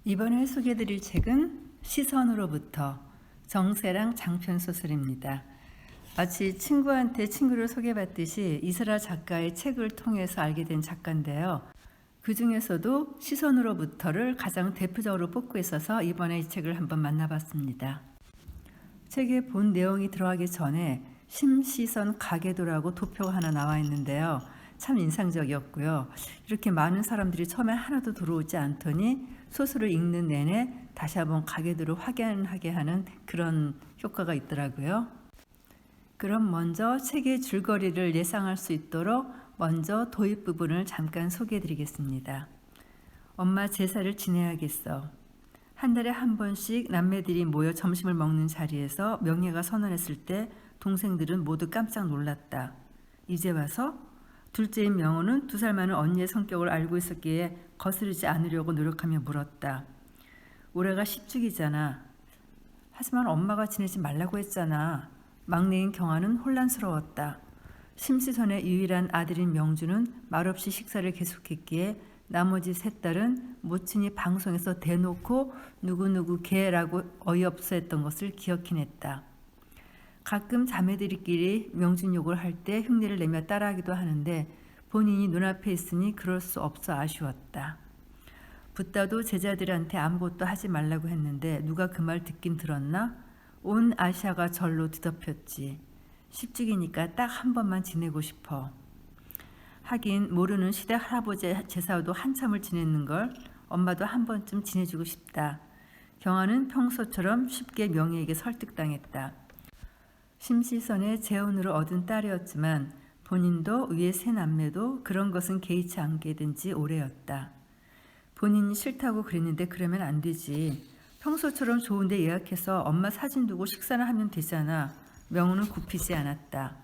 이번에 소개해드릴 책은 시선으로부터 정세랑 장편 소설입니다. 마치 친구한테 친구를 소개받듯이 이슬아 작가의 책을 통해서 알게 된 작가인데요. 그 중에서도 시선으로부터를 가장 대표적으로 뽑고 있어서 이번에 이 책을 한번 만나봤습니다. 책의 본 내용이 들어가기 전에 심시선 가계도라고 도표가 하나 나와 있는데요. 참 인상적이었고요. 이렇게 많은 사람들이 처음에 하나도 들어오지 않더니 소설을 읽는 내내 다시 한번 가계도를 확인하게 하는 그런 효과가 있더라고요. 그럼 먼저 책의 줄거리를 예상할 수 있도록 먼저 도입 부분을 잠깐 소개해 드리겠습니다. 엄마 제사를 지내야겠어. 한 달에 한 번씩 남매들이 모여 점심을 먹는 자리에서 명예가 선언했을 때 동생들은 모두 깜짝 놀랐다. 이제 와서? 둘째인 명호는 2살 많은 언니의 성격을 알고 있었기에 거스르지 않으려고 노력하며 물었다. 올해가 10주기잖아. 하지만 엄마가 지내지 말라고 했잖아. 막내인 경아는 혼란스러웠다. 심시선의 유일한 아들인 명주는 말없이 식사를 계속했기에 나머지 3딸은 모친이 방송에서 대놓고 누구누구 개라고 어이없어 했던 것을 기억해 냈다. 가끔 자매들끼리 명준 욕을 할 때 흉내를 내며 따라하기도 하는데 본인이 눈앞에 있으니 그럴 수 없어 아쉬웠다. 붓다도 제자들한테 아무것도 하지 말라고 했는데 누가 그 말 듣긴 들었나? 온 아시아가 절로 뒤덮였지. 10주기니까 딱 한 번만 지내고 싶어. 하긴 모르는 시댁 할아버지 제사도 한참을 지냈는 걸 엄마도 한 번쯤 지내주고 싶다. 경아는 평소처럼 쉽게 명희에게 설득당했다. 심시선의 재혼으로 얻은 딸이었지만 본인도 위의 3남매도 그런 것은 개의치 않게 된 지 오래였다. 본인이 싫다고 그랬는데 그러면 안 되지. 평소처럼 좋은데 예약해서 엄마 사진 두고 식사나 하면 되잖아. 명호는 굽히지 않았다.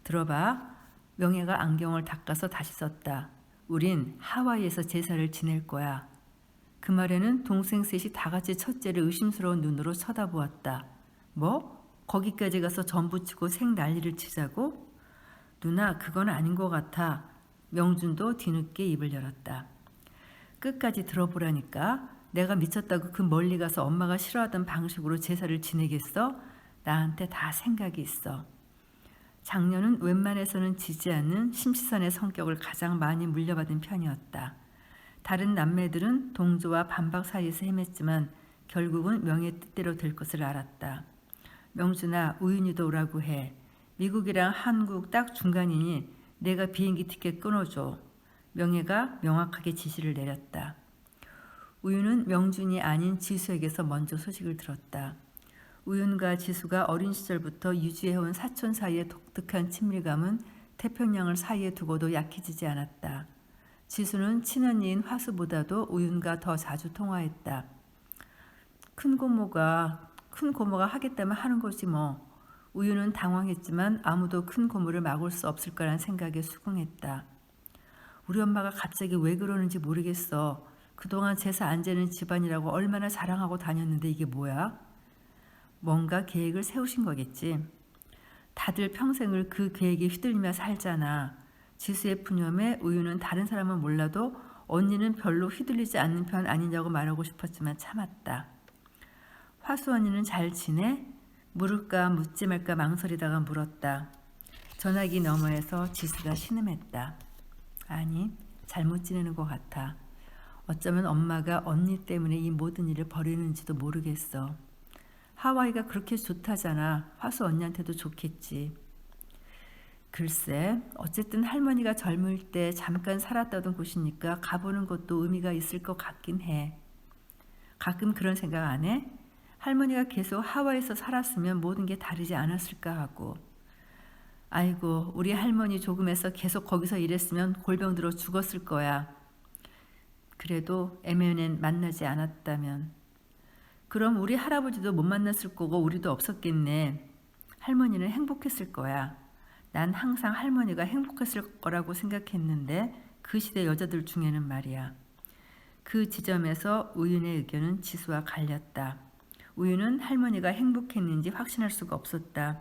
들어봐. 명예가 안경을 닦아서 다시 썼다. 우린 하와이에서 제사를 지낼 거야. 그 말에는 동생 셋이 다 같이 첫째를 의심스러운 눈으로 쳐다보았다. 뭐? 거기까지 가서 전부치고 생 난리를 치자고? 누나, 그건 아닌 것 같아. 명준도 뒤늦게 입을 열었다. 끝까지 들어보라니까. 내가 미쳤다고 그 멀리 가서 엄마가 싫어하던 방식으로 제사를 지내겠어? 나한테 다 생각이 있어. 장녀는 웬만해서는 지지 않는 심시선의 성격을 가장 많이 물려받은 편이었다. 다른 남매들은 동조와 반박 사이에서 헤맸지만 결국은 명의 뜻대로 될 것을 알았다. 명준아, 우윤이도 오라고 해. 미국이랑 한국 딱 중간이니 내가 비행기 티켓 끊어줘. 명예가 명확하게 지시를 내렸다. 우윤은 명준이 아닌 지수에게서 먼저 소식을 들었다. 우윤과 지수가 어린 시절부터 유지해온 사촌 사이의 독특한 친밀감은 태평양을 사이에 두고도 약해지지 않았다. 지수는 친언니인 화수보다도 우윤과 더 자주 통화했다. 큰 고모가 하겠다면 하는 거지 뭐. 우윤은 당황했지만 아무도 큰 고모를 막을 수 없을 거란 생각에 수긍했다. 우리 엄마가 갑자기 왜 그러는지 모르겠어. 그동안 제사 안 지는 집안이라고 얼마나 자랑하고 다녔는데 이게 뭐야? 뭔가 계획을 세우신 거겠지. 다들 평생을 그 계획에 휘둘리며 살잖아. 지수의 푸념에 우유는 다른 사람은 몰라도 언니는 별로 휘둘리지 않는 편 아니냐고 말하고 싶었지만 참았다. 화수 언니는 잘 지내? 물을까 묻지 말까 망설이다가 물었다. 전화기 너머에서 지수가 신음했다. 아니, 잘못 지내는 것 같아. 어쩌면 엄마가 언니 때문에 이 모든 일을 벌이는지도 모르겠어. 하와이가 그렇게 좋다잖아. 화수 언니한테도 좋겠지. 글쎄, 어쨌든 할머니가 젊을 때 잠깐 살았다던 곳이니까 가보는 것도 의미가 있을 것 같긴 해. 가끔 그런 생각 안 해? 할머니가 계속 하와이에서 살았으면 모든 게 다르지 않았을까 하고. 아이고, 우리 할머니 조금해서 계속 거기서 일했으면 골병 들어 죽었을 거야. 그래도 애매는 만나지 않았다면. 그럼 우리 할아버지도 못 만났을 거고 우리도 없었겠네. 할머니는 행복했을 거야. 난 항상 할머니가 행복했을 거라고 생각했는데 그 시대 여자들 중에는 말이야. 그 지점에서 우윤의 의견은 지수와 갈렸다. 우윤은 할머니가 행복했는지 확신할 수가 없었다.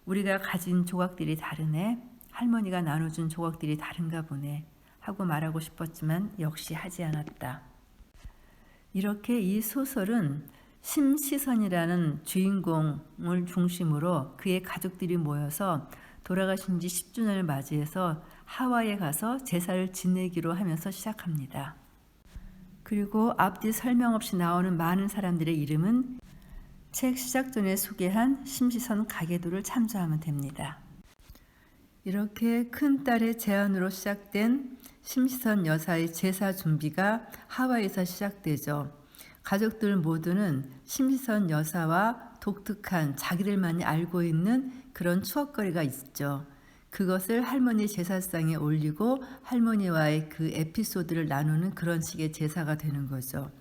우리가 가진 조각들이 다르네. 할머니가 나눠준 조각들이 다른가 보네. 하고 말하고 싶었지만 역시 하지 않았다. 이렇게 이 소설은 심시선이라는 주인공을 중심으로 그의 가족들이 모여서 돌아가신 지 10주년을 맞이해서 하와이에 가서 제사를 지내기로 하면서 시작합니다. 그리고 앞뒤 설명 없이 나오는 많은 사람들의 이름은 책 시작 전에 소개한 심시선 가계도를 참조하면 됩니다. 이렇게 큰딸의 제안으로 시작된 심시선 여사의 제사 준비가 하와이에서 시작되죠. 가족들 모두는 심시선 여사와 독특한 자기들만이 알고 있는 그런 추억거리가 있죠. 그것을 할머니 제사상에 올리고 할머니와의 그 에피소드를 나누는 그런 식의 제사가 되는 거죠.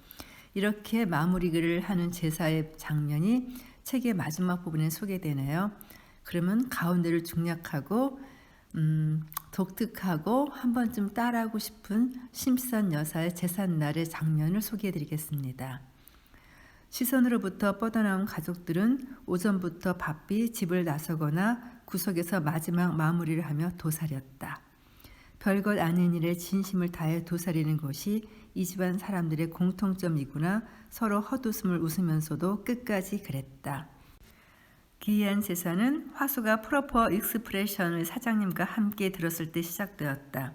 이렇게 마무리를 하는 제사의 장면이 책의 마지막 부분에 소개되네요. 그러면 가운데를 중략하고 독특하고 한 번쯤 따라하고 싶은 심시선 여사의 제삿날의 장면을 소개해 드리겠습니다. 시선으로부터 뻗어나온 가족들은 오전부터 바삐 집을 나서거나 구석에서 마지막 마무리를 하며 도사렸다. 별것 아닌 일에 진심을 다해 도사리는 것이 이 집안 사람들의 공통점이구나. 서로 헛웃음을 웃으면서도 끝까지 그랬다. 기이한 제사는 화수가 프로퍼 익스프레션의 사장님과 함께 들었을 때 시작되었다.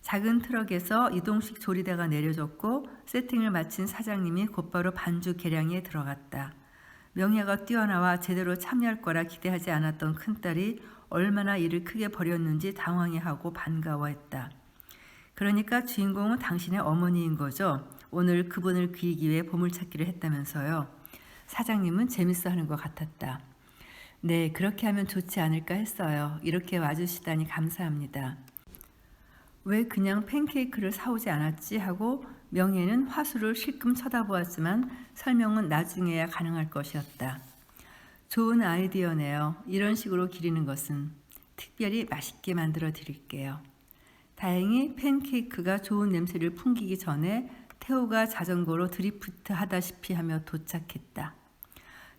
작은 트럭에서 이동식 조리대가 내려졌고 세팅을 마친 사장님이 곧바로 반주 계량에 들어갔다. 명예가 뛰어나와 제대로 참여할 거라 기대하지 않았던 큰딸이 얼마나 일을 크게 벌였는지 당황해하고 반가워했다. 그러니까 주인공은 당신의 어머니인 거죠. 오늘 그분을 그리기 위해 보물찾기를 했다면서요. 사장님은 재밌어하는 것 같았다. 네, 그렇게 하면 좋지 않을까 했어요. 이렇게 와주시다니 감사합니다. 왜 그냥 팬케이크를 사오지 않았지 하고 명예는 화수를 실끔 쳐다보았지만 설명은 나중에야 가능할 것이었다. 좋은 아이디어네요. 이런 식으로 기리는 것은 특별히 맛있게 만들어 드릴게요. 다행히 팬케이크가 좋은 냄새를 풍기기 전에 태호가 자전거로 드리프트 하다시피 하며 도착했다.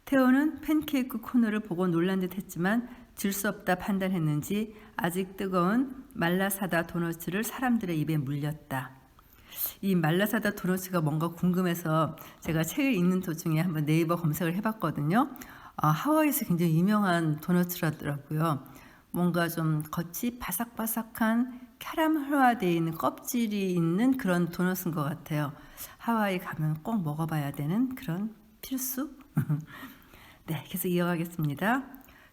태호는 팬케이크 코너를 보고 놀란 듯 했지만 질 수 없다 판단했는지 아직 뜨거운 말라사다 도너츠를 사람들의 입에 물렸다. 이 말라사다 도너츠가 뭔가 궁금해서 제가 책을 읽는 도중에 한번 네이버 검색을 해봤거든요. 하와이에서 굉장히 유명한 도너츠라더라고요. 뭔가 좀 겉이 바삭바삭한 캐러멜화되어 있는 껍질이 있는 그런 도너츠인 것 같아요. 하와이 가면 꼭 먹어봐야 되는 그런 필수? 네, 계속 이어가겠습니다.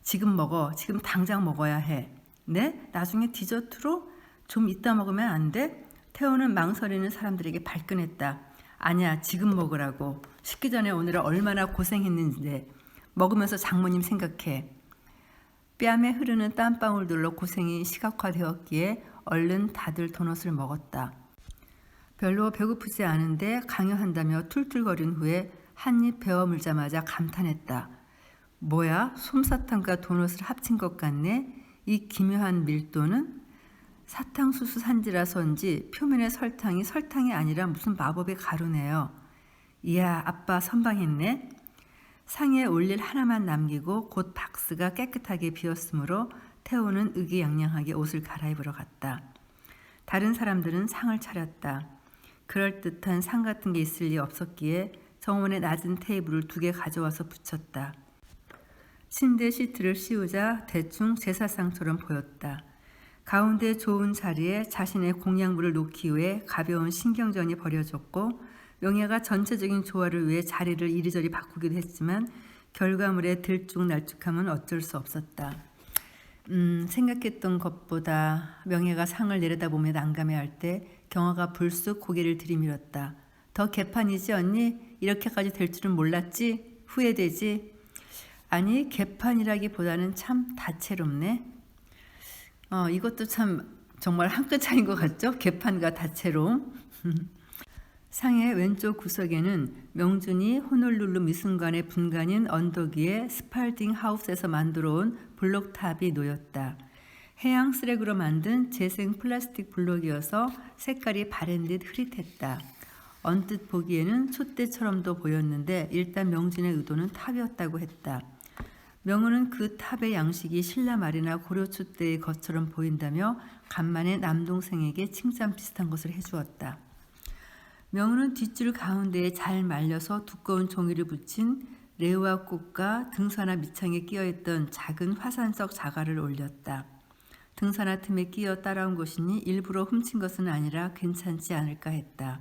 지금 먹어. 지금 당장 먹어야 해. 네? 나중에 디저트로 좀 이따 먹으면 안 돼? 태호는 망설이는 사람들에게 발끈했다. 아니야, 지금 먹으라고. 식기 전에 오늘은 얼마나 고생했는지 먹으면서 장모님 생각해. 뺨에 흐르는 땀방울들로 고생이 시각화되었기에 얼른 다들 도넛을 먹었다. 별로 배고프지 않은데 강요한다며 툴툴거린 후에 한 입 베어 물자마자 감탄했다. 뭐야? 솜사탕과 도넛을 합친 것 같네? 이 기묘한 밀도는? 사탕수수 산지라서인지 표면의 설탕이 아니라 무슨 마법의 가루네요. 이야, 아빠 선방했네? 상에 올릴 하나만 남기고 곧 박스가 깨끗하게 비었으므로 태호는 의기양양하게 옷을 갈아입으러 갔다. 다른 사람들은 상을 차렸다. 그럴듯한 상 같은 게 있을 리 없었기에 정원의 낮은 테이블을 2개 가져와서 붙였다. 침대 시트를 씌우자 대충 제사상처럼 보였다. 가운데 좋은 자리에 자신의 공양물을 놓기 위해 가벼운 신경전이 벌여졌고 명예가 전체적인 조화를 위해 자리를 이리저리 바꾸기도 했지만 결과물의 들쭉날쭉함은 어쩔 수 없었다. 생각했던 것보다 명예가 상을 내려다보며 난감해할 때 경화가 불쑥 고개를 들이밀었다. 더 개판이지 언니? 이렇게까지 될 줄은 몰랐지? 후회되지? 아니 개판이라기보다는 참 다채롭네. 이것도 참 정말 한 끗 차이인 것 같죠? 개판과 다채로움. 상의 왼쪽 구석에는 명준이 호놀룰루 미술관의 분관인 언덕 위에 스팔딩 하우스에서 만들어 온 블록탑이 놓였다. 해양 쓰레기로 만든 재생 플라스틱 블록이어서 색깔이 바랜 듯 흐릿했다. 언뜻 보기에는 촛대처럼도 보였는데 일단 명준의 의도는 탑이었다고 했다. 명우는 그 탑의 양식이 신라 말이나 고려 촛대의 것처럼 보인다며 간만에 남동생에게 칭찬 비슷한 것을 해주었다. 명우는 뒷줄 가운데에 잘 말려서 두꺼운 종이를 붙인 레우아 꽃과 등산화 밑창에 끼어있던 작은 화산석 자갈을 올렸다. 등산화 틈에 끼어 따라온 것이니 일부러 훔친 것은 아니라 괜찮지 않을까 했다.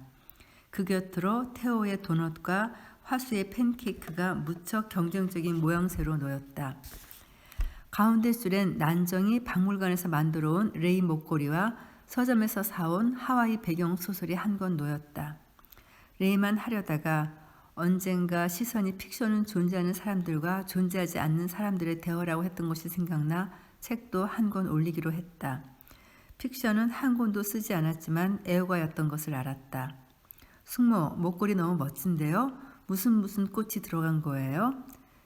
그 곁으로 테오의 도넛과 화수의 팬케이크가 무척 경쟁적인 모양새로 놓였다. 가운데 줄엔 난정이 박물관에서 만들어 온 레이 목걸이와 서점에서 사온 하와이 배경 소설이 한 권 놓였다. 레이만 하려다가 언젠가 시선이 픽션은 존재하는 사람들과 존재하지 않는 사람들의 대화라고 했던 것이 생각나 책도 한 권 올리기로 했다. 픽션은 한 권도 쓰지 않았지만 애호가였던 것을 알았다. 숙모, 목걸이 너무 멋진데요? 무슨 꽃이 들어간 거예요?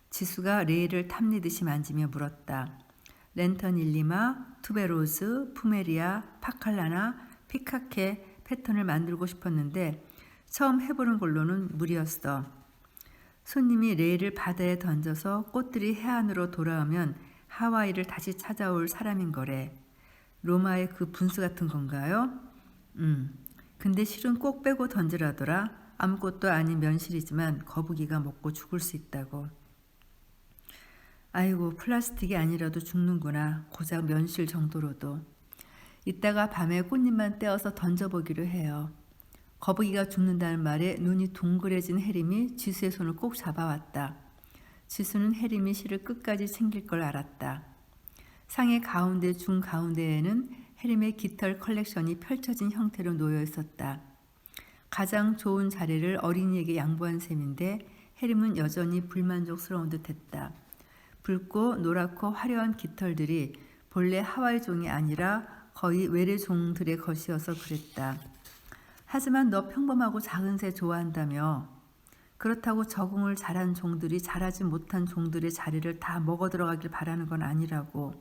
지수가 레이를 탐내듯이 만지며 물었다. 랜턴 일리마, 투베로즈, 푸메리아, 파칼라나, 피카케 패턴을 만들고 싶었는데 처음 해보는 걸로는 무리였어. 손님이 레이를 바다에 던져서 꽃들이 해안으로 돌아오면 하와이를 다시 찾아올 사람인 거래. 로마의 그 분수 같은 건가요? 근데 실은 꼭 빼고 던지라더라. 아무것도 아닌 면실이지만 거북이가 먹고 죽을 수 있다고. 아이고, 플라스틱이 아니라도 죽는구나. 고작 면실 정도로도. 이따가 밤에 꽃잎만 떼어서 던져보기로 해요. 거북이가 죽는다는 말에 눈이 동그래진 해림이 지수의 손을 꼭 잡아왔다. 지수는 해림이 실을 끝까지 챙길 걸 알았다. 상의 가운데 중가운데에는 해림의 깃털 컬렉션이 펼쳐진 형태로 놓여 있었다. 가장 좋은 자리를 어린이에게 양보한 셈인데 해림은 여전히 불만족스러운 듯했다. 붉고 노랗고 화려한 깃털들이 본래 하와이 종이 아니라 거의 외래 종들의 것이어서 그랬다. 하지만 너 평범하고 작은 새 좋아한다며. 그렇다고 적응을 잘한 종들이 잘하지 못한 종들의 자리를 다 먹어 들어가길 바라는 건 아니라고.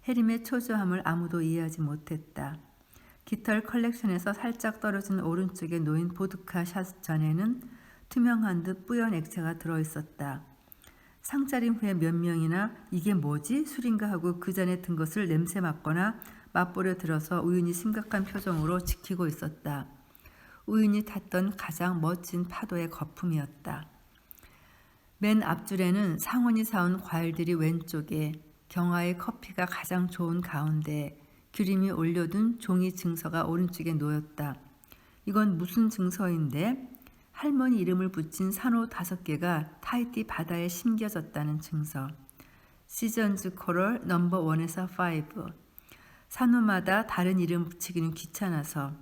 해림의 초조함을 아무도 이해하지 못했다. 깃털 컬렉션에서 살짝 떨어진 오른쪽에 놓인 보드카 샷 잔에는 투명한 듯 뿌연 액체가 들어있었다. 상차림 후에 몇 명이나 이게 뭐지? 술인가 하고 그 잔에 든 것을 냄새 맡거나 맛보려 들어서 우연히 심각한 표정으로 지키고 있었다. 우연히 탔던 가장 멋진 파도의 거품이었다. 맨 앞줄에는 상원이 사온 과일들이 왼쪽에, 경화의 커피가 가장 좋은 가운데, 규림이 올려둔 종이 증서가 오른쪽에 놓였다. 이건 무슨 증서인데? 할머니 이름을 붙인 산호 5개가 타히티 바다에 심겨졌다는 증서. 시전즈 코럴 넘버 1에서 5. 산호마다 다른 이름 붙이기는 귀찮아서.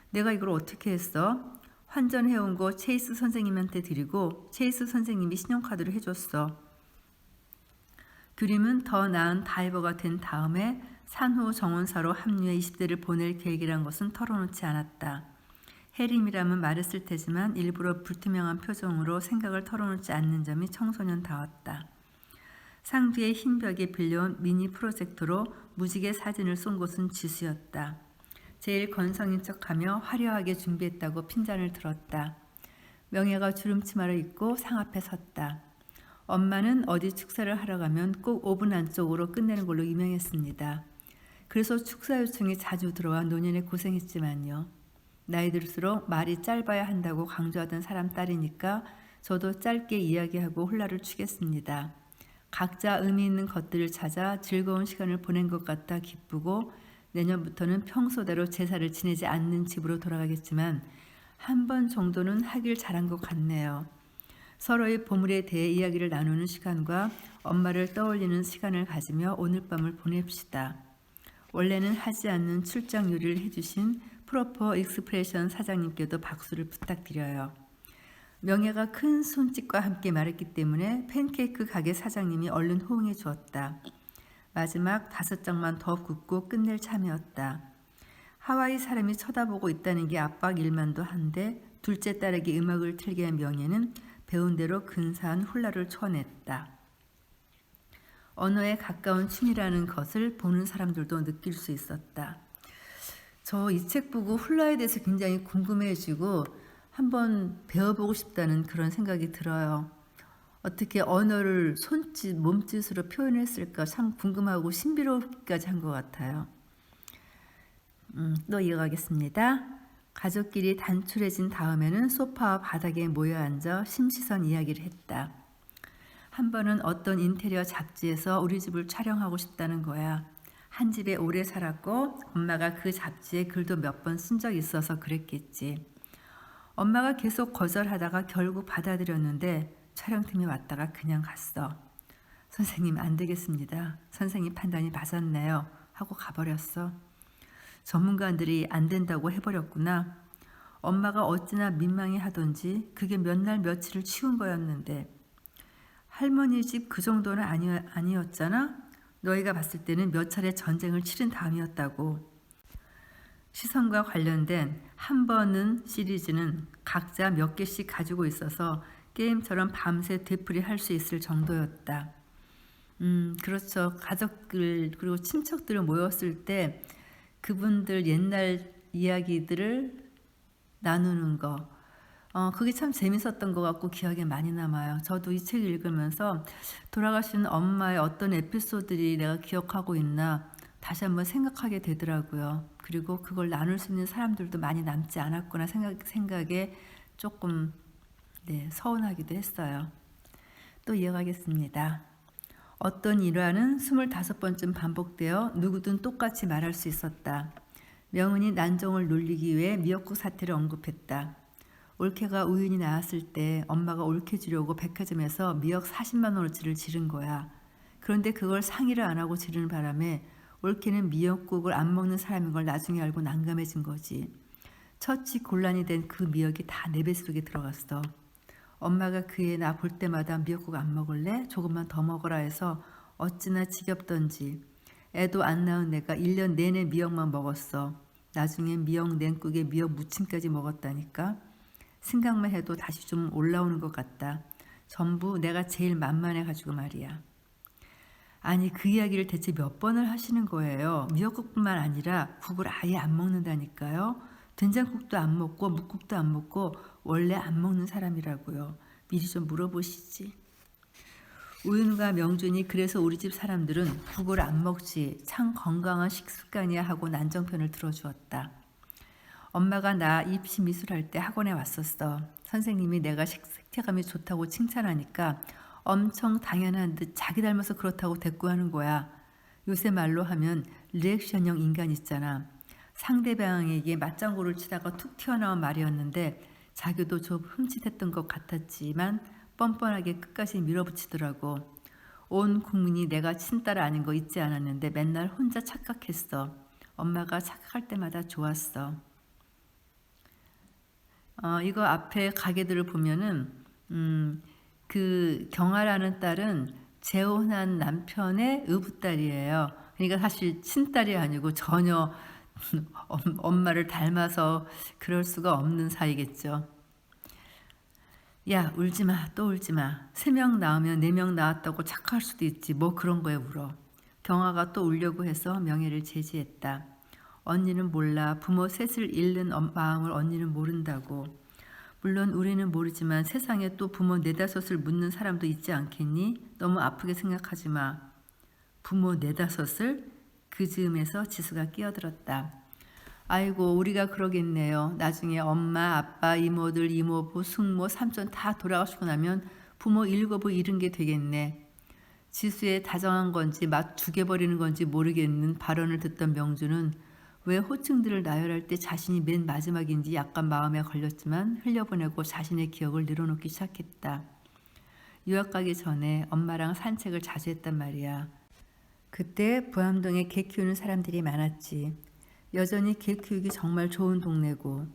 내가 이걸 어떻게 했어? 환전해온 거 체이스 선생님한테 드리고 체이스 선생님이 신용카드로 해줬어. 규림은 더 나은 다이버가 된 다음에 산호 정원사로 합류해 20대를 보낼 계획이란 것은 털어놓지 않았다. 해림이라면 말했을 테지만 일부러 불투명한 표정으로 생각을 털어놓지 않는 점이 청소년다웠다. 상부의 흰 벽에 빌려온 미니 프로젝터로 무지개 사진을 쏜 곳은 지수였다. 제일 건성인 척하며 화려하게 준비했다고 핀잔을 들었다. 명예가 주름치마를 입고 상 앞에 섰다. 엄마는 어디 축사를 하러 가면 꼭 5분 안쪽으로 끝내는 걸로 유명했습니다. 그래서 축사 요청이 자주 들어와 노년에 고생했지만요. 나이 들수록 말이 짧아야 한다고 강조하던 사람 딸이니까 저도 짧게 이야기하고 홀라를 추겠습니다. 각자 의미 있는 것들을 찾아 즐거운 시간을 보낸 것 같아 기쁘고 내년부터는 평소대로 제사를 지내지 않는 집으로 돌아가겠지만 한 번 정도는 하길 잘한 것 같네요. 서로의 보물에 대해 이야기를 나누는 시간과 엄마를 떠올리는 시간을 가지며 오늘 밤을 보냅시다. 원래는 하지 않는 출장 요리를 해주신 프로퍼 익스프레션 사장님께도 박수를 부탁드려요. 명예가 큰 손짓과 함께 말했기 때문에 팬케이크 가게 사장님이 얼른 호응해 주었다. 마지막 5장만 더 굽고 끝낼 참이었다. 하와이 사람이 쳐다보고 있다는 게 압박 일만도 한데 둘째 딸에게 음악을 틀게 한 명예는 배운 대로 근사한 훌라를 쳐냈다. 언어에 가까운 춤이라는 것을 보는 사람들도 느낄 수 있었다. 저 이 책 보고 훌라에 대해서 굉장히 궁금해지고 한번 배워보고 싶다는 그런 생각이 들어요. 어떻게 언어를 손짓, 몸짓으로 표현했을까 참 궁금하고 신비롭기까지 한 것 같아요. 또 이어가겠습니다. 가족끼리 단출해진 다음에는 소파와 바닥에 모여 앉아 심시선 이야기를 했다. 한 번은 어떤 인테리어 잡지에서 우리 집을 촬영하고 싶다는 거야. 한 집에 오래 살았고 엄마가 그 잡지에 글도 몇 번 쓴 적 있어서 그랬겠지. 엄마가 계속 거절하다가 결국 받아들였는데 촬영팀이 왔다가 그냥 갔어. 선생님 안 되겠습니다. 선생님 판단이 맞았네요. 하고 가버렸어. 전문가들이 안 된다고 해버렸구나. 엄마가 어찌나 민망해 하던지 그게 몇 날 며칠을 치운 거였는데 할머니 집 그 정도는 아니었잖아? 너희가 봤을 때는 몇 차례 전쟁을 치른 다음이었다고. 시선과 관련된 한 번은 시리즈는 각자 몇 개씩 가지고 있어서 게임처럼 밤새 되풀이 할 수 있을 정도였다. 그렇죠. 가족들 그리고 친척들 모였을 때 그분들 옛날 이야기들을 나누는 거 그게 참 재밌었던 것 같고 기억에 많이 남아요. 저도 이 책을 읽으면서 돌아가신 엄마의 어떤 에피소드들이 내가 기억하고 있나 다시 한번 생각하게 되더라고요. 그리고 그걸 나눌 수 있는 사람들도 많이 남지 않았구나 생각에 조금 서운하기도 했어요. 또 이어가겠습니다. 어떤 일화는 25번쯤 반복되어 누구든 똑같이 말할 수 있었다. 명은이 난정을 놀리기 위해 미역국 사태를 언급했다. 올케가 우연히 나왔을 때 엄마가 올케 주려고 백화점에서 미역 40만 원어치를 지른 거야. 그런데 그걸 상의를 안 하고 지르는 바람에 올케는 미역국을 안 먹는 사람인 걸 나중에 알고 난감해진 거지. 처치 곤란이 된 그 미역이 다 내 뱃속에 들어갔어. 엄마가 그 애 나 볼 때마다 미역국 안 먹을래? 조금만 더 먹어라 해서 어찌나 지겹던지. 애도 안 낳은 내가 1년 내내 미역만 먹었어. 나중에 미역 냉국에 미역 무침까지 먹었다니까. 생각만 해도 다시 좀 올라오는 것 같다. 전부 내가 제일 만만해가지고 말이야. 아니 그 이야기를 대체 몇 번을 하시는 거예요. 미역국뿐만 아니라 국을 아예 안 먹는다니까요. 된장국도 안 먹고 묵국도 안 먹고 원래 안 먹는 사람이라고요. 미리 좀 물어보시지. 우윤과 명준이 그래서 우리 집 사람들은 국을 안 먹지 참 건강한 식습관이야 하고 난정편을 들어주었다. 엄마가 나 입시 미술할 때 학원에 왔었어. 선생님이 내가 색채감이 좋다고 칭찬하니까 엄청 당연한 듯 자기 닮아서 그렇다고 대꾸하는 거야. 요새 말로 하면 리액션형 인간 있잖아. 상대방에게 맞장구를 치다가 툭 튀어나온 말이었는데 자기도 좀 흠칫했던 것 같았지만 뻔뻔하게 끝까지 밀어붙이더라고. 온 국민이 내가 친딸 아닌 거 잊지 않았는데 맨날 혼자 착각했어. 엄마가 착각할 때마다 좋았어. 이거 앞에 가게들을 보면은 그 경아라는 딸은 재혼한 남편의 의붓딸이에요. 그러니까 사실 친딸이 아니고 전혀 엄마를 닮아서 그럴 수가 없는 사이겠죠. 야 울지마 또 울지마. 3명 낳으면 4명 낳았다고 착각할 수도 있지. 뭐 그런 거에 울어. 경아가 또 울려고 해서 명예를 제지했다. 언니는 몰라. 부모 셋을 잃는 마음을 언니는 모른다고. 물론 우리는 모르지만 세상에 또 부모 4-5을 묻는 사람도 있지 않겠니? 너무 아프게 생각하지 마. 부모 4-5을? 그 즈음에서 지수가 끼어들었다. 아이고 우리가 그러겠네요. 나중에 엄마, 아빠, 이모들, 이모부, 숙모, 삼촌 다 돌아가시고 나면 부모 7을 잃은 게 되겠네. 지수의 다정한 건지 맛 죽여버리는 건지 모르겠는 발언을 듣던 명주는 왜 호칭들을 나열할 때 자신이 맨 마지막인지 약간 마음에 걸렸지만 흘려보내고 자신의 기억을 늘어놓기 시작했다. 유학 가기 전에 엄마랑 산책을 자주 했단 말이야. 그때 부암동에 개 키우는 사람들이 많았지. 여전히 개 키우기 정말 좋은 동네고.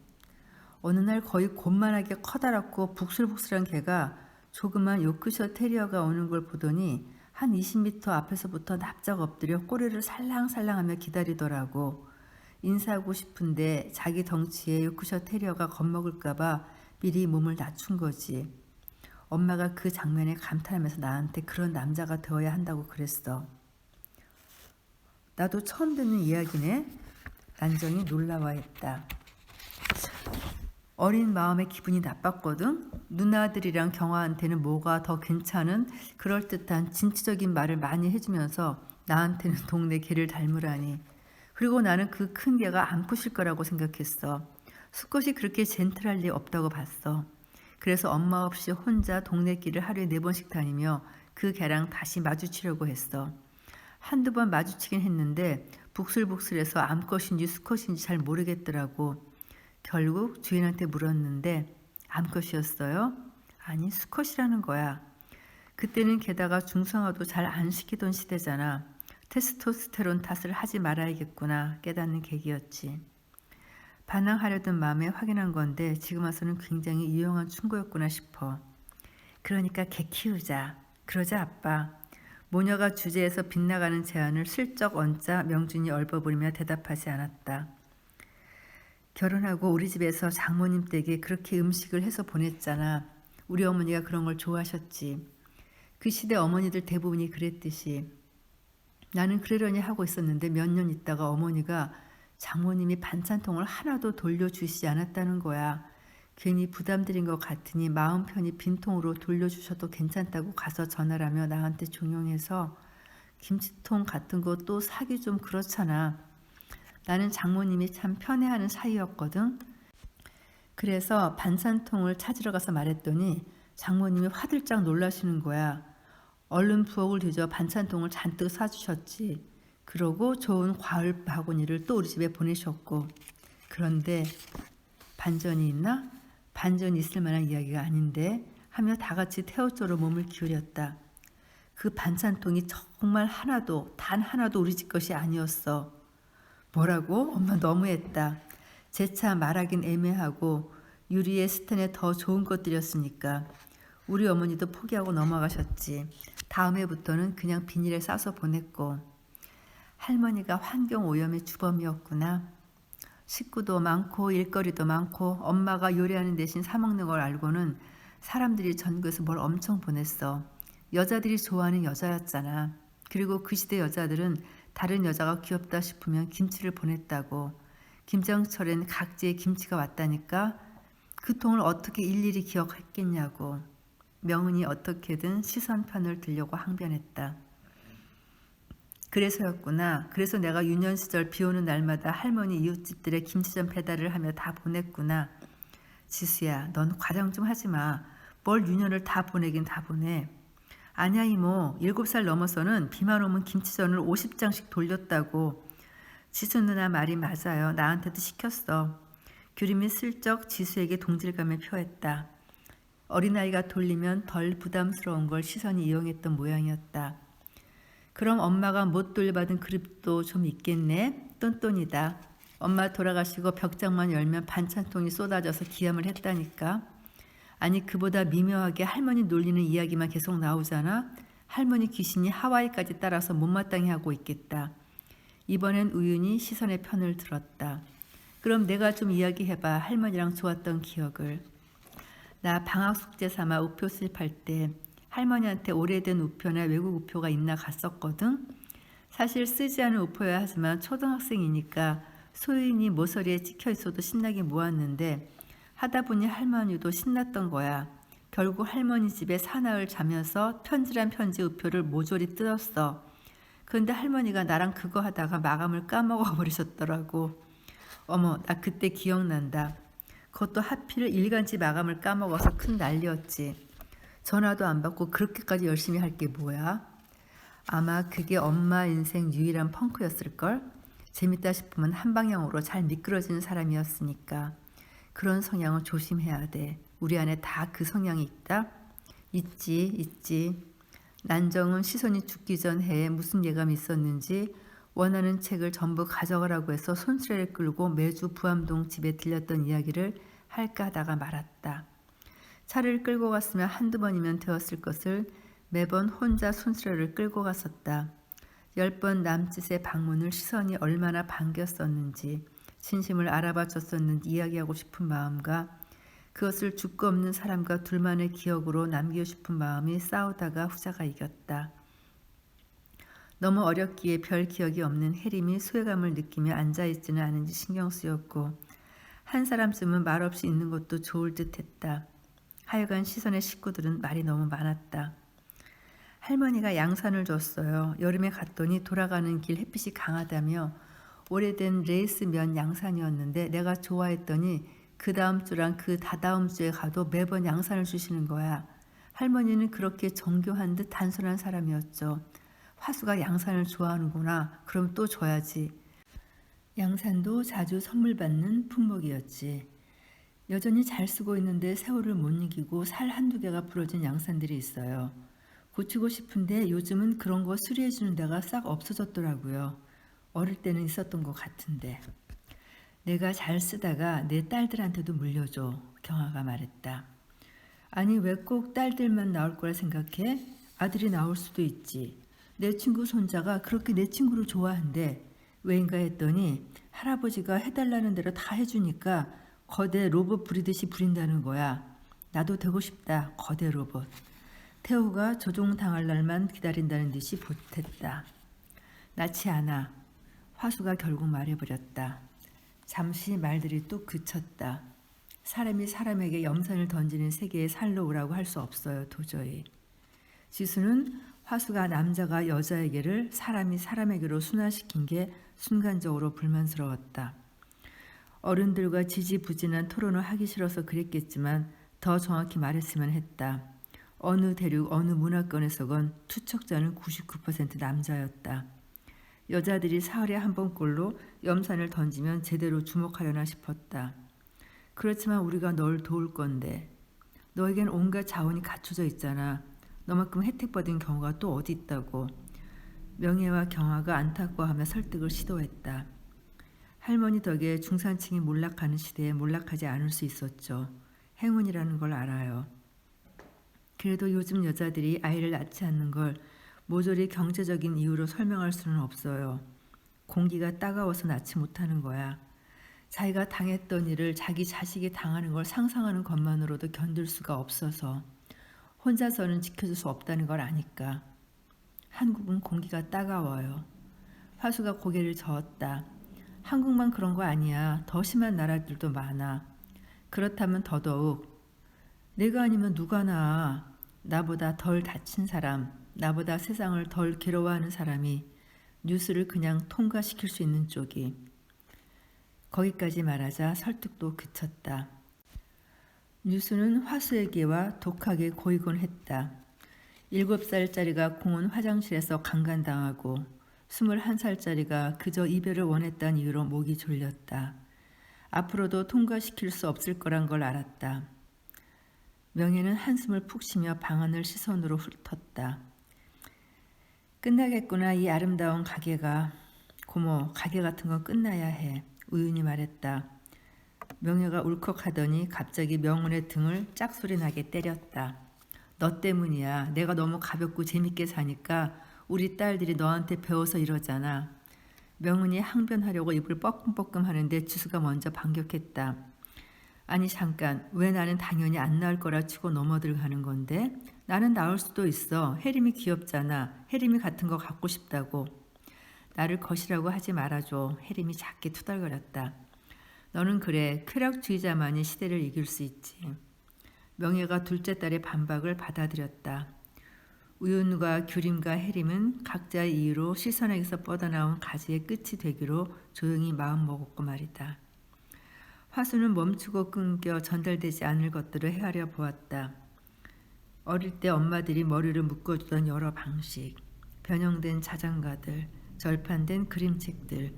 어느 날 거의 곤만하게 커다랗고 북슬북슬한 개가 조그만 요크셔 테리어가 오는 걸 보더니 한 20m 앞에서부터 납작 엎드려 꼬리를 살랑살랑하며 기다리더라고. 인사하고 싶은데 자기 덩치에 요크셔 테리어가 겁먹을까봐 미리 몸을 낮춘 거지. 엄마가 그 장면에 감탄하면서 나한테 그런 남자가 되어야 한다고 그랬어. 나도 처음 듣는 이야기네. 난정이 놀라워했다. 어린 마음에 기분이 나빴거든. 누나들이랑 경아한테는 뭐가 더 괜찮은 그럴듯한 진취적인 말을 많이 해주면서 나한테는 동네 개를 닮으라니. 그리고 나는 그 큰 개가 안 푸실 거라고 생각했어. 수컷이 그렇게 젠틀할 리 없다고 봤어. 그래서 엄마 없이 혼자 동네 길을 하루에 4번씩 다니며 그 개랑 다시 마주치려고 했어. 한두 번 마주치긴 했는데 북슬북슬해서 암컷인지 수컷인지 잘 모르겠더라고. 결국 주인한테 물었는데 암컷이었어요? 아니, 수컷이라는 거야. 그때는 게다가 중성화도 잘 안 시키던 시대잖아. 테스토스테론 탓을 하지 말아야겠구나 깨닫는 계기였지. 반항하려던 마음에 확인한 건데 지금 와서는 굉장히 유용한 충고였구나 싶어. 그러니까 개 키우자. 그러자 아빠. 모녀가 주제에서 빗나가는 제안을 슬쩍 얹자 명준이 얼버무리며 대답하지 않았다. 결혼하고 우리 집에서 장모님 댁에 그렇게 음식을 해서 보냈잖아. 우리 어머니가 그런 걸 좋아하셨지. 그 시대 어머니들 대부분이 그랬듯이. 나는 그러려니 하고 있었는데 몇 년 있다가 어머니가 장모님이 반찬통을 하나도 돌려주시지 않았다는 거야. 괜히 부담드린 것 같으니 마음 편히 빈통으로 돌려주셔도 괜찮다고 가서 전화라며 나한테 종용해서 김치통 같은 거 또 사기 좀 그렇잖아. 나는 장모님이 참 편해하는 사이였거든. 그래서 반찬통을 찾으러 가서 말했더니 장모님이 화들짝 놀라시는 거야. 얼른 부엌을 뒤져 반찬통을 잔뜩 사주셨지. 그러고 좋은 과일 바구니를 또 우리 집에 보내셨고. 그런데 반전이 있나? 반전이 있을 만한 이야기가 아닌데 하며 다 같이 태어쪼로 몸을 기울였다. 그 반찬통이 정말 하나도 단 하나도 우리 집 것이 아니었어. 뭐라고? 엄마 너무했다. 재차 말하긴 애매하고 유리의 스텐에 더 좋은 것들이었으니까. 우리 어머니도 포기하고 넘어가셨지. 다음 해부터는 그냥 비닐에 싸서 보냈고. 할머니가 환경오염의 주범이었구나. 식구도 많고 일거리도 많고 엄마가 요리하는 대신 사 먹는 걸 알고는 사람들이 전국에서 뭘 엄청 보냈어. 여자들이 좋아하는 여자였잖아. 그리고 그 시대 여자들은 다른 여자가 귀엽다 싶으면 김치를 보냈다고. 김장철엔 각지에 김치가 왔다니까 그 통을 어떻게 일일이 기억했겠냐고. 명은이 어떻게든 시선 편을 들려고 항변했다. 그래서였구나. 그래서 내가 유년 시절 비 오는 날마다 할머니 이웃집들의 김치전 배달을 하며 다 보냈구나. 지수야, 넌 과장 좀 하지 마. 뭘 유년을 다 보내긴 다 보내. 아니야 이모, 7살 넘어서는 비만 오면 김치전을 50장씩 돌렸다고. 지수 누나 말이 맞아요. 나한테도 시켰어. 규림이 슬쩍 지수에게 동질감을 표했다. 어린아이가 돌리면 덜 부담스러운 걸 시선이 이용했던 모양이었다. 그럼 엄마가 못 돌려받은 그릇도 좀 있겠네. 똔똔이다. 엄마 돌아가시고 벽장만 열면 반찬통이 쏟아져서 기함을 했다니까. 아니 그보다 미묘하게 할머니 놀리는 이야기만 계속 나오잖아. 할머니 귀신이 하와이까지 따라서 못마땅해 하고 있겠다. 이번엔 우연히 시선의 편을 들었다. 그럼 내가 좀 이야기해봐. 할머니랑 좋았던 기억을. 나 방학 숙제 삼아 우표 수입할 때 할머니한테 오래된 우표나 외국 우표가 있나 갔었거든. 사실 쓰지 않은 우표여야 하지만 초등학생이니까 소인이 모서리에 찍혀 있어도 신나게 모았는데 하다 보니 할머니도 신났던 거야. 결국 할머니 집에 사나흘 자면서 편지란 편지 우표를 모조리 뜯었어. 그런데 할머니가 나랑 그거 하다가 마감을 까먹어 버리셨더라고. 어머, 나 그때 기억난다. 그것도 하필 일간지 마감을 까먹어서 큰 난리였지. 전화도 안 받고 그렇게까지 열심히 할 게 뭐야? 아마 그게 엄마 인생 유일한 펑크였을걸? 재밌다 싶으면 한 방향으로 잘 미끄러지는 사람이었으니까. 그런 성향은 조심해야 돼. 우리 안에 다 그 성향이 있다? 있지. 난정은 시선이 죽기 전 해에 무슨 예감이 있었는지 원하는 책을 전부 가져가라고 해서 손수레를 끌고 매주 부암동 집에 들렸던 이야기를 할까 하다가 말았다. 차를 끌고 갔으면 한두 번이면 되었을 것을 매번 혼자 손수레를 끌고 갔었다. 10번 남짓의 방문을 시선이 얼마나 반겼었는지 진심을 알아봐 줬었는지 이야기하고 싶은 마음과 그것을 죽고 없는 사람과 둘만의 기억으로 남기고 싶은 마음이 싸우다가 후자가 이겼다. 너무 어렸기에 별 기억이 없는 혜림이 소외감을 느끼며 앉아있지는 않은지 신경 쓰였고 한 사람쯤은 말없이 있는 것도 좋을 듯 했다. 하여간 시선의 식구들은 말이 너무 많았다. 할머니가 양산을 줬어요. 여름에 갔더니 돌아가는 길 햇빛이 강하다며 오래된 레이스 면 양산이었는데 내가 좋아했더니 그 다음 주랑 그 다다음 주에 가도 매번 양산을 주시는 거야. 할머니는 그렇게 정교한 듯 단순한 사람이었죠. 화수가 양산을 좋아하는구나. 그럼 또 줘야지. 양산도 자주 선물 받는 품목이었지. 여전히 잘 쓰고 있는데 세월을 못 이기고 살 한두 개가 부러진 양산들이 있어요. 고치고 싶은데 요즘은 그런 거 수리해 주는 데가 싹 없어졌더라고요. 어릴 때는 있었던 것 같은데. 내가 잘 쓰다가 내 딸들한테도 물려줘. 경아가 말했다. 아니 왜 꼭 딸들만 나올 거라 생각해? 아들이 나올 수도 있지. 내 친구 손자가 그렇게 내 친구를 좋아한대. 왜인가 했더니 할아버지가 해달라는 대로 다 해주니까 거대 로봇 부리듯이 부린다는 거야. 나도 되고 싶다. 거대 로봇. 태호가 조종당할 날만 기다린다는 듯이 보탰다. 낯이 않아. 화수가 결국 말해버렸다. 잠시 말들이 또 그쳤다. 사람이 사람에게 염산을 던지는 세계에 살러 오라고 할 수 없어요. 도저히. 지수는 화수가 남자가 여자에게를 사람이 사람에게로 순환시킨 게 순간적으로 불만스러웠다. 어른들과 지지부진한 토론을 하기 싫어서 그랬겠지만 더 정확히 말했으면 했다. 어느 대륙 어느 문화권에서건 투척자는 99% 남자였다. 여자들이 사흘에 한 번꼴로 염산을 던지면 제대로 주목하려나 싶었다. 그렇지만 우리가 널 도울 건데 너에겐 온갖 자원이 갖춰져 있잖아. 너만큼 혜택받은 경우가 또 어디 있다고. 명예와 경아가 안타까워하며 설득을 시도했다. 할머니 덕에 중산층이 몰락하는 시대에 몰락하지 않을 수 있었죠. 행운이라는 걸 알아요. 그래도 요즘 여자들이 아이를 낳지 않는 걸 모조리 경제적인 이유로 설명할 수는 없어요. 공기가 따가워서 낳지 못하는 거야. 자기가 당했던 일을 자기 자식이 당하는 걸 상상하는 것만으로도 견딜 수가 없어서 혼자서는 지켜줄 수 없다는 걸 아니까. 한국은 공기가 따가워요. 화수가 고개를 저었다. 한국만 그런 거 아니야. 더 심한 나라들도 많아. 그렇다면 더더욱 내가 아니면 누가 나아. 나보다 덜 다친 사람, 나보다 세상을 덜 괴로워하는 사람이 뉴스를 그냥 통과시킬 수 있는 쪽이. 거기까지 말하자 설득도 그쳤다. 뉴스는 화수에게와 독하게 고이곤 했다. 7살짜리가 공원 화장실에서 강간당하고 21살짜리가 그저 이별을 원했다는 이유로 목이 졸렸다. 앞으로도 통과시킬 수 없을 거란 걸 알았다. 명예는 한숨을 푹 쉬며 방안을 시선으로 훑었다. 끝나겠구나. 이 아름다운 가게가. 고모, 가게 같은 건 끝나야 해. 우윤이 말했다. 명예가 울컥하더니 갑자기 명훈의 등을 짝소리 나게 때렸다. 너 때문이야. 내가 너무 가볍고 재밌게 사니까 우리 딸들이 너한테 배워서 이러잖아. 명훈이 항변하려고 입을 뻐끔뻐끔 하는데 지수가 먼저 반격했다. 아니 잠깐, 왜 나는 당연히 안 나을 거라 치고 넘어들가는 건데? 나는 나올 수도 있어. 혜림이 귀엽잖아. 혜림이 같은 거 갖고 싶다고. 나를 거시라고 하지 말아줘. 혜림이 작게 투덜거렸다. 너는 그래. 쾌락주의자만이 시대를 이길 수 있지. 명예가 둘째 딸의 반박을 받아들였다. 우윤과 규림과 혜림은 각자의 이유로 시선에게서 뻗어나온 가지의 끝이 되기로 조용히 마음먹었고 말이다. 화수는 멈추고 끊겨 전달되지 않을 것들을 헤아려 보았다. 어릴 때 엄마들이 머리를 묶어주던 여러 방식, 변형된 자장가들, 절판된 그림책들,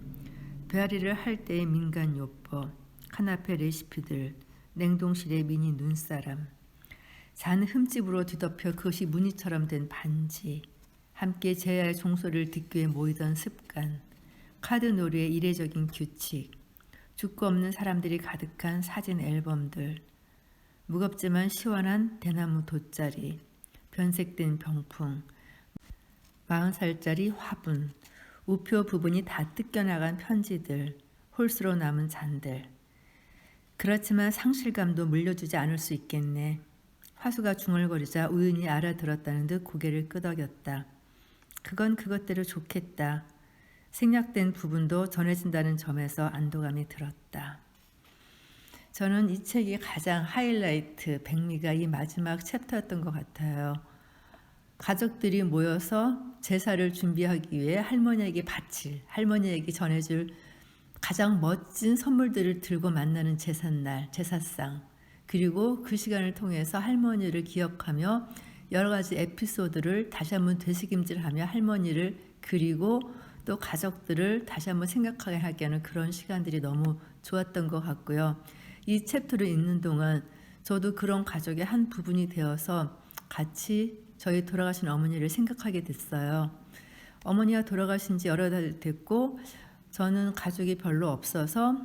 배앓이를 할 때의 민간요법, 카나페 레시피들, 냉동실의 미니 눈사람, 잔 흠집으로 뒤덮여 그것이 무늬처럼 된 반지, 함께 제야의 종소리를 듣기 위해 모이던 습관, 카드놀이의 이례적인 규칙, 죽고 없는 사람들이 가득한 사진 앨범들, 무겁지만 시원한 대나무 돗자리, 변색된 병풍, 40살짜리 화분, 우표 부분이 다 뜯겨나간 편지들, 홀수로 남은 잔들. 그렇지만 상실감도 물려주지 않을 수 있겠네. 화수가 중얼거리자 우윤이 알아들었다는 듯 고개를 끄덕였다. 그건 그것대로 좋겠다. 생략된 부분도 전해진다는 점에서 안도감이 들었다. 저는 이 책이 가장 하이라이트, 백미가 이 마지막 챕터였던 것 같아요. 가족들이 모여서 제사를 준비하기 위해 할머니에게 바칠, 할머니에게 전해줄 가장 멋진 선물들을 들고 만나는 제삿날, 제사상, 그리고 그 시간을 통해서 할머니를 기억하며 여러 가지 에피소드를 다시 한번 되새김질하며 할머니를 그리고 또 가족들을 다시 한번 생각하게 하게 하는 그런 시간들이 너무 좋았던 것 같고요. 이 챕터를 읽는 동안 저도 그런 가족의 한 부분이 되어서 같이 저희 돌아가신 어머니를 생각하게 됐어요. 어머니가 돌아가신 지 여러 달 됐고 저는 가족이 별로 없어서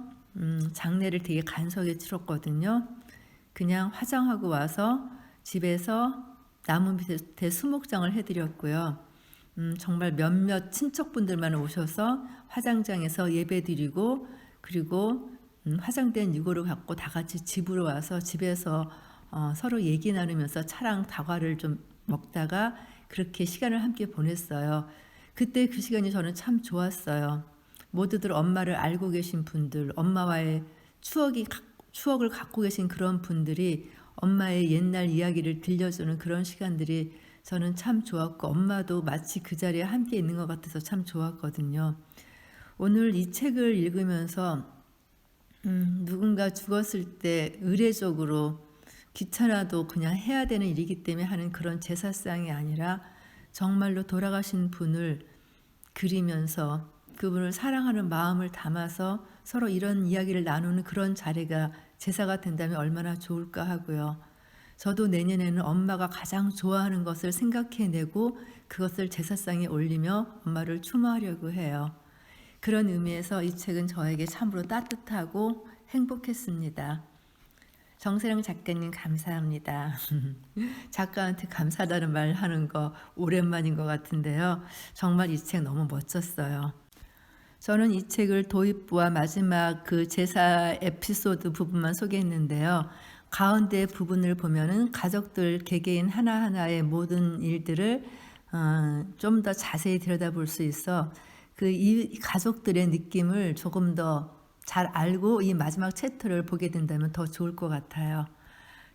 장례를 되게 간소하게 치렀거든요. 그냥 화장하고 와서 집에서 나무 밑에 수목장을 해드렸고요. 정말 몇몇 친척분들만 오셔서 화장장에서 예배드리고 그리고 화장된 유골을 갖고 다 같이 집으로 와서 집에서 서로 얘기 나누면서 차랑 다과를 좀 먹다가 그렇게 시간을 함께 보냈어요. 그때 그 시간이 저는 참 좋았어요. 모두들 엄마를 알고 계신 분들, 엄마와의 추억을 갖고 계신 그런 분들이 엄마의 옛날 이야기를 들려주는 그런 시간들이 저는 참 좋았고 엄마도 마치 그 자리에 함께 있는 것 같아서 참 좋았거든요. 오늘 이 책을 읽으면서 누군가 죽었을 때 의례적으로 귀찮아도 그냥 해야 되는 일이기 때문에 하는 그런 제사상이 아니라 정말로 돌아가신 분을 그리면서 그분을 사랑하는 마음을 담아서 서로 이런 이야기를 나누는 그런 자리가 제사가 된다면 얼마나 좋을까 하고요. 저도 내년에는 엄마가 가장 좋아하는 것을 생각해내고 그것을 제사상에 올리며 엄마를 추모하려고 해요. 그런 의미에서 이 책은 저에게 참으로 따뜻하고 행복했습니다. 정세랑 작가님 감사합니다. 작가한테 감사하다는 말 하는 거 오랜만인 것 같은데요. 정말 이 책 너무 멋졌어요. 저는 이 책을 도입부와 마지막 그 제사 에피소드 부분만 소개했는데요. 가운데 부분을 보면은 가족들 개개인 하나하나의 모든 일들을 좀 더 자세히 들여다볼 수 있어 이 가족들의 느낌을 조금 더 잘 알고 이 마지막 챕터를 보게 된다면 더 좋을 것 같아요.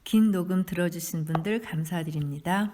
긴 녹음 들어주신 분들 감사드립니다.